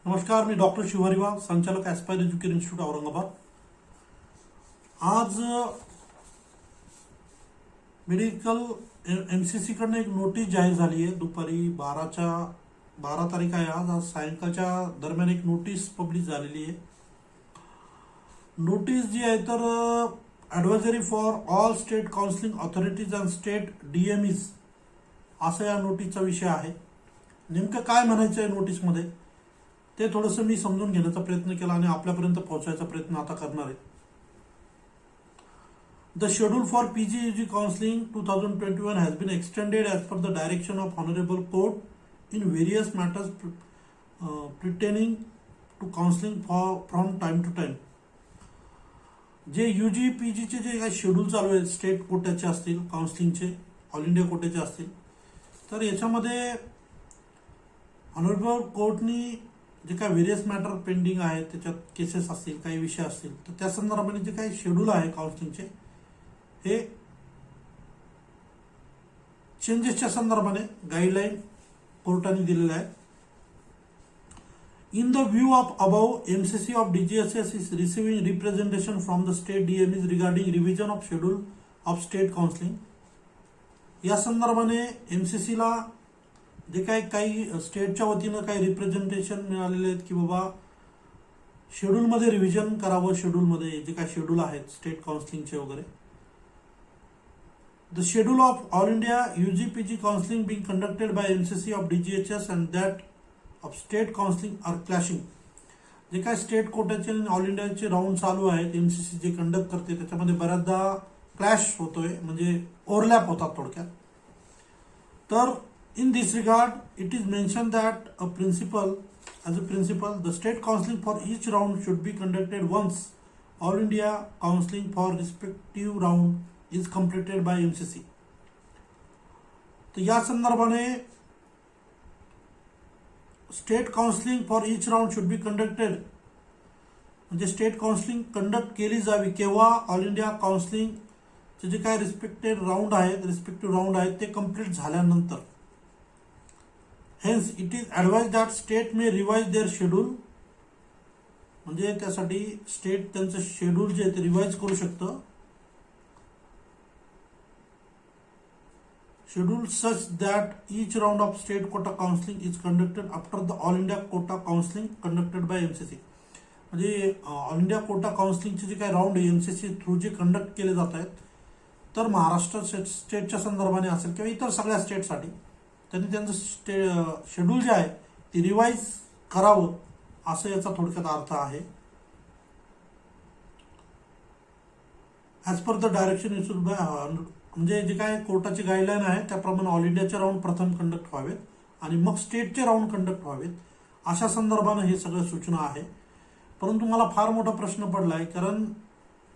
नमस्कार, मी डॉक्टर शिवहरिवा, संचालक aspire education institute Aurangabad. आज मेडिकल MCC कडनं एक नोटीस जाहीर झाली आहे. दुपारी 12 तारीख आहे आज सायंकाळच्या दरम्यान एक नोटीस पब्लिश झालेली आहे. नोटीस जी आहे तर advisory for all state counselling authorities and state DMEs असा या नोटीसचा विषय आहे. नेमकं काय म्हणायचं आहे नोटीसमध्ये ते थोडंसं मी समजून घेण्याचा प्रयत्न केला आणि आपल्यापर्यंत पोहोचवायचा प्रयत्न आता करणार आहे. The schedule for PG counselling 2021 has been extended as per the direction of honourable court in various matters pertaining to counselling from time to time. जे UG PGचे जे काही शेड्यूल चालू आहेत स्टेट कोट्याचे असतील, काउन्सिलिंगचे ऑल इंडिया कोट्याचे असतील, तर याच्यामध्ये ऑनरेबल कोर्टनी जे काही व्हेरियस मॅटर पेंडिंग आहे, त्याच्यात केसेस असतील, काही विषय असतील, तर त्या संदर्भाने जे काही शेड्यूल आहे काउन्सिलिंगचे हे चेंजेसच्या संदर्भाने गाईडलाईन कोर्टाने दिलेले आहे. In the view of above MCC of DGHS is receiving representation from the state DMEs regarding revision of schedule of state counselling. या संदर्भाने MCC ला जे काही स्टेटच्या वतीनं काही रिप्रेझेंटेशन मिळालेले आहेत की बाबा शेड्यूलमध्ये रिव्हिजन करावं, शेड्यूलमध्ये जे काही शेड्यूल आहेत स्टेट काउन्सिलिंगचे वगैरे. The schedule of all India UG PG counselling being conducted by MCC of DGHS and that of state counselling are clashing. जे काही स्टेट कोट्याचे आणि ऑल इंडियाचे राऊंड चालू आहेत MCC जे कंडक्ट करते त्याच्यामध्ये बऱ्याचदा क्लॅश होतोय, म्हणजे ओव्हरलॅप होतात थोडक्यात. तर in this regard, it is mentioned that as a principle, the state counseling for each round should be conducted once all India counseling for respective round is completed by MCC. तर या संदर्भाने state counselling for each round should be conducted, म्हणजे state counselling conduct केली जावी केव्हा, all India counselling जे काही respective round आहेत ते कंप्लीट झाल्यानंतर. Hence, it is advised that state may revise their schedule. म्हणजे त्यासाठी स्टेट त्यांचं शेड्यूल जे ते रिवाइज करू शकतं. Schedule such that each round of state quota counseling is conducted after the all India quota counseling conducted by MCC. म्हणजे all India Kota काउन्सिलिंगचे जे काही राऊंड MCC थ्रू जे कंडक्ट केले जात आहेत, तर महाराष्ट्र स्टेटच्या संदर्भाने असेल किंवा इतर सगळ्या स्टेटसाठी त्यांनी त्यांचं शेड्यूल जे आहे ते रिवाइज करावं, असं याचा थोडक्यात अर्थ आहे. As per the direction issued bye, म्हणजे जे काय कोर्टाची गाईडलाईन आहे त्याप्रमाणे ऑल इंडियाचे राऊंड प्रथम कंडक्ट व्हावेत आणि मग स्टेटचे राऊंड कंडक्ट व्हावेत, अशा संदर्भानं हे सगळं सूचना आहे. परंतु मला फार मोठा प्रश्न पडलाय, कारण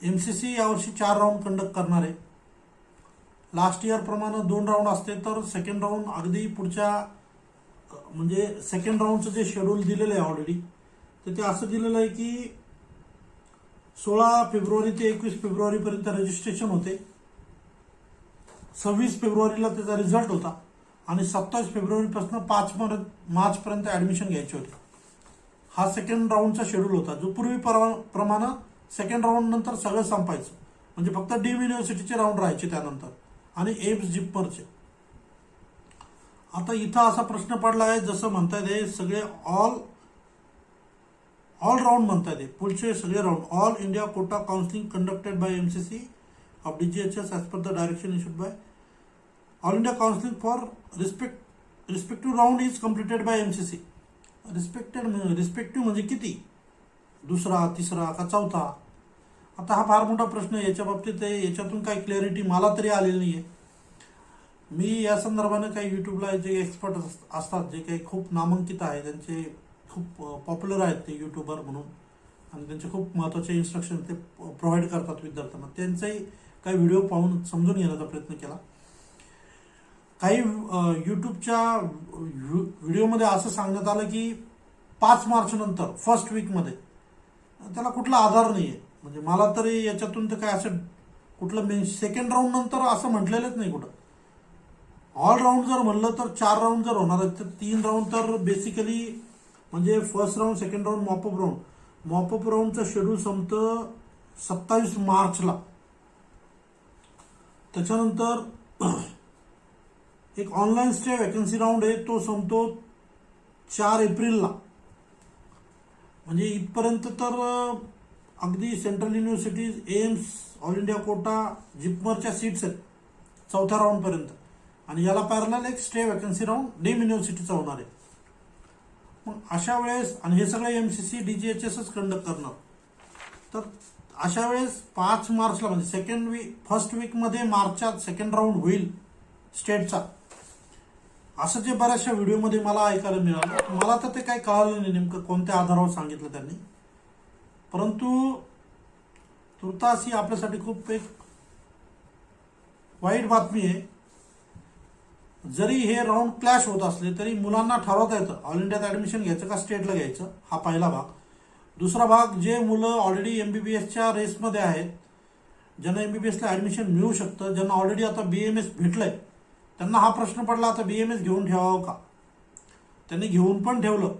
MCC यावर्षी 4 राऊंड कंडक्ट करणार आहे. लास्ट इयर प्रमाणे 2 राऊंड असते, तर सेकंड राऊंड अगदी पुढच्या, म्हणजे सेकंड राऊंडचं जे शेड्यूल दिलेलं आहे ऑलरेडी, तर ते असं दिलेलं आहे की 16 फेब्रुवारी ते 21 फेब्रुवारी पर्यंत रजिस्ट्रेशन होते, 26 फेब्रुवारीला त्याचा रिझल्ट होता आणि 27 फेब्रुवारीपासून 5 मार्च पर्यंत ऍडमिशन घ्यायची होती. हा सेकंड राऊंडचा शेड्यूल होता, जो पूर्वी प्रमाणे सेकंड राऊंड नंतर सगळं संपायचं, म्हणजे फक्त डीम युनिव्हर्सिटीचे राऊंड राहायचे त्यानंतर आणि एम्स जिप्मरचे. आता इथं असा प्रश्न पडला आहे, जसं म्हणता येते सगळे ऑल राऊंड म्हणता येते, पुढचे सगळे round all India quota counselling conducted by MCC of DGHS as per the direction issued by all India counselling for respective round is completed by MCC. Respective म्हणजे किती, दुसरा, तिसरा का चौथा? आता हा फार मोठा प्रश्न आहे. याच्या बाबतीत याच्यातून काही क्लॅरिटी मला तरी आलेली नाही आहे. मी या संदर्भाने काही युट्यूबला जे एक्सपर्ट असतात, जे काही खूप नामांकित आहे, त्यांचे खूप पॉप्युलर आहेत ते युट्यूबर म्हणून, आणि त्यांचे खूप महत्त्वाचे इन्स्ट्रक्शन ते प्रोव्हाइड करतात विद्यार्थ्यांना, त्यांचाही काही व्हिडिओ पाहून समजून घेण्याचा प्रयत्न केला. काही युट्यूबच्या व्हिडिओमध्ये असं सांगण्यात आलं की 5 मार्च नंतर फर्स्ट वीकमध्ये, त्याला कुठला आधार नाही आहे. म्हणजे मला तरी याच्यातून तर काय असं कुठलं सेकंड राऊंड नंतर असं म्हटलेलंच नाही कुठं. ऑल राऊंड जर म्हणलं तर 4 राऊंड जर होणार आहेत, तर 3 राऊंड तर बेसिकली म्हणजे first round, second round, mop-up round. Mop-up राऊंडचं शेड्यूल संपतं 27 मार्चला. त्याच्यानंतर एक ऑनलाईन स्टे वॅकन्सी राऊंड आहे, तो संपतो 4 एप्रिलला. म्हणजे इथपर्यंत तर अगदी central universities, AIIMS, all India quota, जिपमरच्या सीट्स आहेत 4थ्या राऊंडपर्यंत. आणि याला पॅरलल एक स्टे वॅकन्सी राऊंड डीम युनिव्हर्सिटीचा होणार आहे. मग अशा वेळेस, आणि हे सगळे एमसीसी डीजीएचएसच कंडक्ट करणार. तर अशा वेळेस 5 मार्चला म्हणजे फर्स्ट वीकमध्ये मार्चच्या सेकंड राऊंड होईल स्टेटचा, असं जे बऱ्याचशा व्हिडिओमध्ये मला ऐकायला मिळालं. मला तर ते काही कळालं नाही नेमकं कोणत्या आधारावर सांगितलं त्यांनी. परंतु तुर्तास ही आपल्यासाठी खूप एक वाईट बातमी आहे. जरी हे राऊंड क्लॅश होत असले तरी मुलांना ठरवता येतं ऑल इंडियात ऍडमिशन घ्यायचं का स्टेटला घ्यायचं, हा पहिला भाग. दुसरा भाग, जे मुलं ऑलरेडी एमबीबीएसच्या रेसमध्ये आहेत, ज्यांना एमबीबीएसला ऍडमिशन मिळू शकतं, ज्यांना ऑलरेडी आता बीएमएस भेटलंय, त्यांना हा प्रश्न पडला आता बीएमएस घेऊन ठेवावं का. त्यांनी घेऊन पण ठेवलं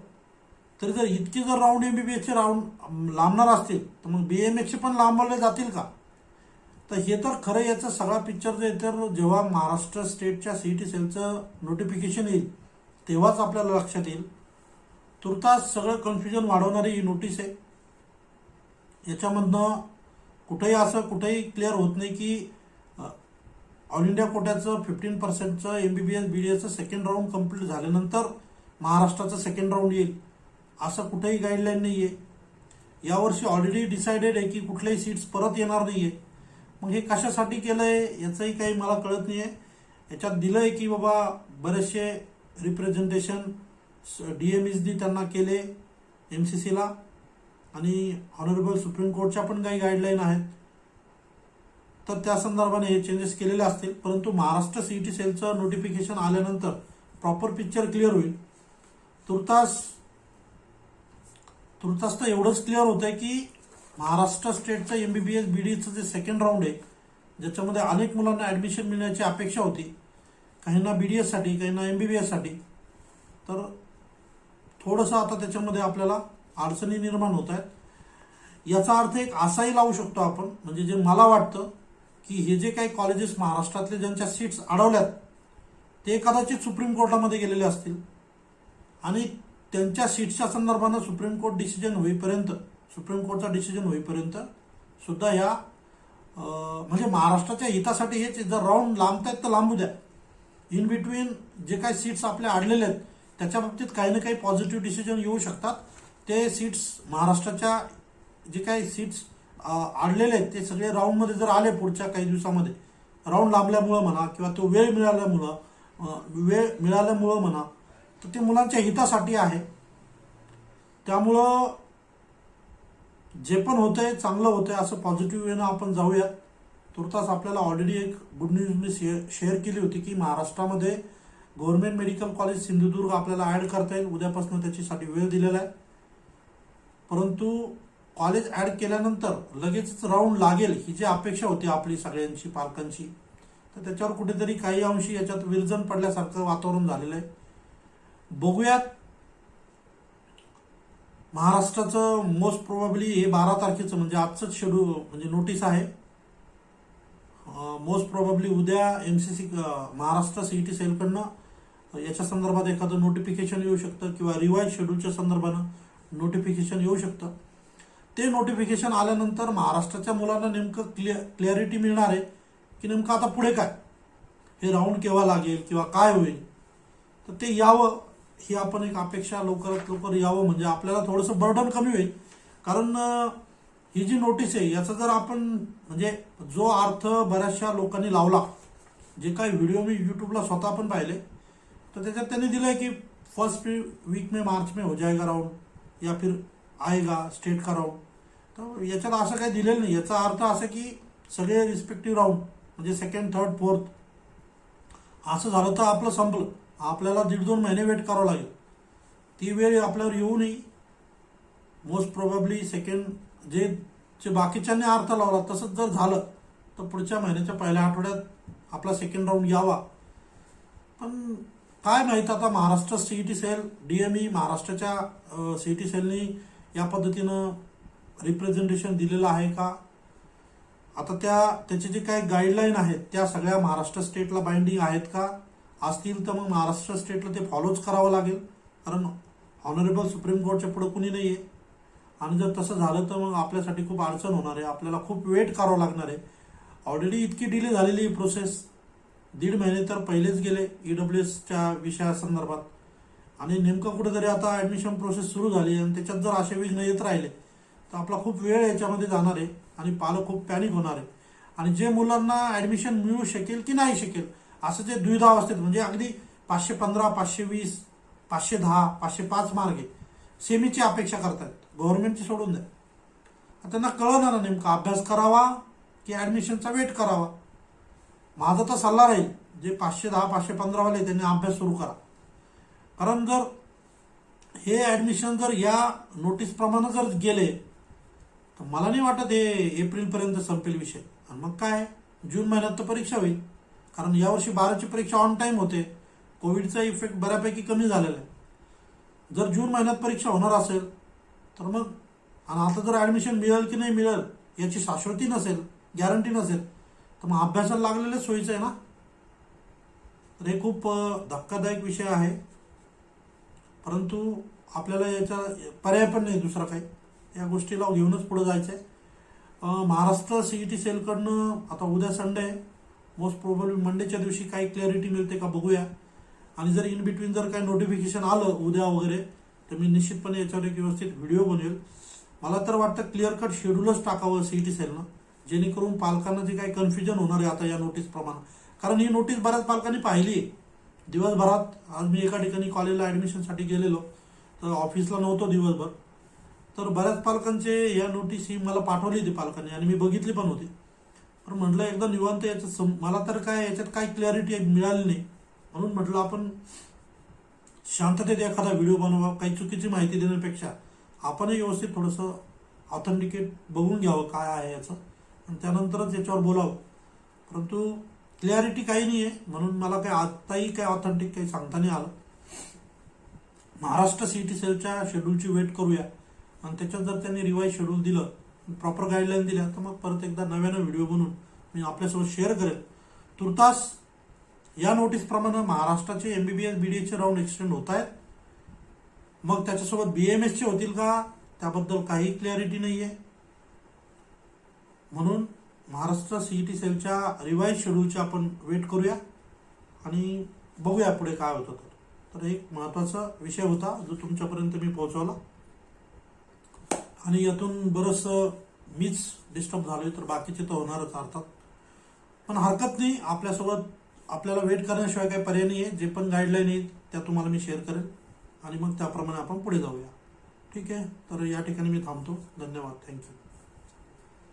तरी जर इतके जर राऊंड एमबीबीएसचे राऊंड लांबणार असतील तर मग बीएमएसचे पण लांबवले जातील का. तर हे तर खरं याचं सगळा पिक्चर जे तर जेव्हा महाराष्ट्र स्टेटच्या सीईटी सेलचं नोटिफिकेशन येईल तेव्हाच आपल्याला लक्षात येईल. तुर्तास सगळं कन्फ्युजन वाढवणारी ही नोटीस आहे. याच्यामधनं कुठेही क्लिअर होत नाही की ऑल इंडिया कोट्याचं 15% एमबीबीएस बीडीएसचं सेकंड राऊंड कंप्लीट झाल्यानंतर महाराष्ट्राचं सेकंड राऊंड येईल, असं कुठेही गाईडलाईन नाही आहे. यावर्षी ऑलरेडी डिसाइडेड आहे की कुठल्याही सीट्स परत येणार नाही आहे. मग हे कशासाठी केलंय याचंही काही मला कळत नाही आहे. याच्यात दिलंय की बाबा बरेचसे रिप्रेझेंटेशन डीएमएसडी त्यांना केले एमसीसीला, आणि ऑनरेबल सुप्रीम कोर्टच्या पण काही गाईडलाईन आहेत, तर त्या संदर्भाने हे चेंजेस केलेले असतील. परंतु महाराष्ट्र सीईटी सेलचं नोटिफिकेशन आल्यानंतर प्रॉपर पिक्चर क्लिअर होईल. तुर्तास तर एवढंच क्लिअर होतंय की महाराष्ट्र स्टेटचं एमबीबीएस बीडीचं जे सेकंड राऊंड आहे, ज्याच्यामध्ये अनेक मुलांना ऍडमिशन मिळण्याची अपेक्षा होती, काहींना बीडीएस साठी, काहींना एमबीबीएस साठी, तर थोडंसं आता त्याच्यामध्ये आपल्याला अडचणी निर्माण होत आहेत. याचा अर्थ एक असाही लावू शकतो आपण, म्हणजे जे मला वाटतं की हे जे काही कॉलेजेस महाराष्ट्रातले ज्यांच्या सीट्स अडवल्यात ते कदाचित सुप्रीम कोर्टामध्ये गेलेले असतील, आणि त्यांच्या सीट्सच्या संदर्भानं सुप्रीम कोर्टचा डिसिजन होईपर्यंत सुद्धा या म्हणजे महाराष्ट्राच्या हितासाठी हेच, जर राऊंड लांबतायत तर लांबू द्या. इन बिटवीन जे काही सीट्स आपल्या अडलेले आहेत त्याच्या बाबतीत काही ना काही पॉझिटिव्ह डिसिजन येऊ शकतात. ते सीट्स महाराष्ट्राच्या जे काही सीट्स अडलेले आहेत ते सगळे राऊंडमध्ये जर आले पुढच्या काही दिवसामध्ये, राऊंड लांबल्यामुळं म्हणा किंवा तो वेळ मिळाल्यामुळं म्हणा, तर ते मुलांच्या हितासाठी आहे. त्यामुळं जे पण होतंय चांगलं होतंय असं पॉझिटिव्ह वेनं आपण जाऊयात. तुर्तास आपल्याला ऑलरेडी एक गुड न्यूज मी शेअर केली होती की महाराष्ट्रामध्ये गव्हर्नमेंट मेडिकल कॉलेज सिंधुदुर्ग आपल्याला ऍड करता येईल. उद्यापासून त्याच्यासाठी वेळ दिलेला आहे. परंतु कॉलेज ऍड केल्यानंतर लगेच राऊंड लागेल ही जी अपेक्षा होती आपली सगळ्यांची, पालकांची, तर त्याच्यावर कुठेतरी काही अंशी याच्यात विरजन पडल्यासारखं वातावरण झालेलं आहे. बघूयात. महाराष्ट्राचं मोस्ट प्रोबेबली हे 12 तारखेचं म्हणजे आजचंच शेड्यूल म्हणजे नोटीस आहे. मोस्ट प्रोबेबली उद्या एमसीसी महाराष्ट्र सीईटी सेलकडनं याच्या संदर्भात एखादं नोटिफिकेशन येऊ शकतं किंवा रिवाइज शेड्यूलच्या संदर्भानं नोटिफिकेशन येऊ शकतं. ते नोटिफिकेशन आल्यानंतर महाराष्ट्राच्या मुलांना नेमकं क्लिअरिटी मिळणार आहे की नेमकं आता पुढे काय, हे राऊंड केव्हा लागेल किंवा काय होईल. तर ते यावं ही आपण एक अपेक्षा, लवकरात लवकर यावं म्हणजे आपल्याला थोडंसं बर्डन कमी होईल. कारण ही जी नोटीस आहे याचा जर आपण म्हणजे जो अर्थ बऱ्याचशा लोकांनी लावला, जे काही व्हिडिओ मी यूट्यूबला स्वतः पण पाहिले, तर त्याच्यात त्यांनी दिलंय की फर्स्ट वीक में मार्च में हो जाएगा राउंड या फिर आएगा स्टेट का राउंड. तर याच्यात असं काही दिलेलं नाही. याचा अर्थ असं की सगळे रिस्पेक्टिव्ह राऊंड म्हणजे सेकंड, थर्ड, फोर्थ असं झालं तर आपलं संपलं. आपल्याला 1.5-2 महिने वेट करावं लागेल. ती वेळ आपल्यावर येऊ नये. मोस्ट प्रोबेबली सेकंड जे बाकीच्यांनी अर्थ लावला तसंच जर झालं तर पुढच्या महिन्याच्या पहिल्या आठवड्यात आपला सेकंड राऊंड यावा. पण काय माहित आता महाराष्ट्र सीईटी सेल डीएमई महाराष्ट्राच्या सीईटी सेलनी या पद्धतीनं रिप्रेझेंटेशन दिलेलं आहे का? आता त्याचे जे काही गाईडलाईन आहेत त्या सगळ्या महाराष्ट्र स्टेटला बाइंडिंग आहेत का? असतील तर मग महाराष्ट्र स्टेटला ते फॉलोच करावं लागेल, कारण ऑनरेबल सुप्रीम कोर्टच्या पुढे कुणी नाही आहे. आणि जर तसं झालं तर मग आपल्यासाठी खूप अडचण होणार आहे, आपल्याला खूप वेट करावं लागणार आहे. ऑलरेडी इतकी डिले झालेली ही प्रोसेस, 1.5 महिने तर पहिलेच गेले EWSच्या विषयासंदर्भात. आणि नेमकं कुठेतरी आता ॲडमिशन प्रोसेस सुरू झाली आणि त्याच्यात जर असे विघ्न येत राहिले तर आपला खूप वेळ याच्यामध्ये जाणार आहे आणि पालक खूप पॅनिक होणार आहे. आणि जे मुलांना ॲडमिशन मिळू शकेल की नाही शकेल असं जे द्विधावस्थेत, म्हणजे अगदी 515, 520, 510, 505 मार्क आहे, सेमीची अपेक्षा करतात, गव्हर्नमेंटची सोडून द्या. आता त्यांना कळणार ना नेमका अभ्यास करावा की ॲडमिशनचा वेट करावा. माझा तर सल्ला राहील, जे 510, 515 वाले त्यांनी अभ्यास सुरू करा. कारण जर हे ॲडमिशन जर या नोटीस प्रमाणे जर गेले तर मला नाही वाटत हे एप्रिलपर्यंत संपेल विषय. आणि मग काय, जून महिन्यात तर परीक्षा होईल, कारण यावर्षी 12ची परीक्षा ऑन टाइम होते. कोविडचा इफेक्ट बऱ्यापैकी कमी झालेला आहे. जर जून महिन्यात परीक्षा होणार असेल तर मग, आणि आता जर ॲडमिशन मिळेल की नाही मिळेल याची शाश्वती नसेल, गॅरंटी नसेल, तर मग अभ्यासाला लागलेलं सोयीचं आहे ना. तर हे खूप धक्कादायक विषय आहे, परंतु आपल्याला याचा पर्याय पण नाही दुसरा काही, या गोष्टीला घेऊनच पुढे जायचं आहे. महाराष्ट्र सीईटी सेलकडनं आता उद्या संडे आहे, मोस्ट प्रोबेबली मंडेच्या दिवशी काही क्लॅरिटी मिळते का बघूया. आणि जर इन बिटवीन जर काही नोटिफिकेशन आलं उद्या वगैरे तर मी निश्चितपणे याच्यावर एक व्यवस्थित व्हिडिओ बनवेल. मला तर वाटतं क्लिअर कट शेड्यूलच टाकावं सीईटी सेलनं, जेणेकरून पालकांना जे काही कन्फ्युजन होणार आहे आता या नोटीस प्रमाणे. कारण ही नोटीस बऱ्याच पालकांनी पाहिली आहे दिवसभरात. आज मी एका ठिकाणी कॉलेजला ॲडमिशनसाठी गेलेलो, तर ऑफिसला नव्हतो दिवसभर, तर बऱ्याच पालकांचे या नोटीस ही मला पाठवली होती पालकांनी आणि मी बघितली पण होती. पण म्हटलं एकदा निवांत याच्यात मला तर काय याच्यात काही क्लॅरिटी मिळाली नाही, म्हणून म्हटलं आपण शांततेत एखादा व्हिडिओ बनवा. काही चुकीची माहिती देण्यापेक्षा आपणही व्यवस्थित थोडंसं ऑथेंटिकेट बघून घ्यावं काय आहे याचं, आणि त्यानंतरच याच्यावर बोलावं. परंतु क्लॅरिटी काही नाही आहे, म्हणून मला काही आत्ताही काही ऑथेंटिक काही सांगता नाही आलं. महाराष्ट्र सीईटी सेलच्या शेड्यूलची वेट करूया, आणि त्याच्यात जर त्यांनी रिवाईज शेड्यूल दिलं, प्रॉपर गाईडलाईन दिल्या, तर मग परत एकदा नव्यानं व्हिडिओ बनवून मी आपल्यासोबत शेअर करेल. तुर्तास या नोटीसप्रमाणे महाराष्ट्राचे MBBS BDSचे राऊंड एक्सटेंड होत आहेत. मग त्याच्यासोबत BAMSचे होतील का त्याबद्दल काही क्लॅरिटी नाही आहे. म्हणून महाराष्ट्र सीईटी सेलच्या रिवाईज शेड्यूलची आपण वेट करूया आणि बघूया पुढे काय होतं. तर एक महत्त्वाचा विषय होता जो तुमच्यापर्यंत मी पोहोचवला, आणि यातून बरंचसं मीच डिस्टर्ब झालोय, तर बाकीचे तर होणारच अर्थात. पण हरकत नाही, आपल्यासोबत आपल्याला वेट करण्याशिवाय काही पर्याय नाही आहे. जे पण गाईडलाईन येईल त्या तुम्हाला मी शेअर करेल आणि मग त्याप्रमाणे आपण पुढे जाऊया. ठीक आहे, तर या ठिकाणी मी थांबतो. धन्यवाद, थँक्यू.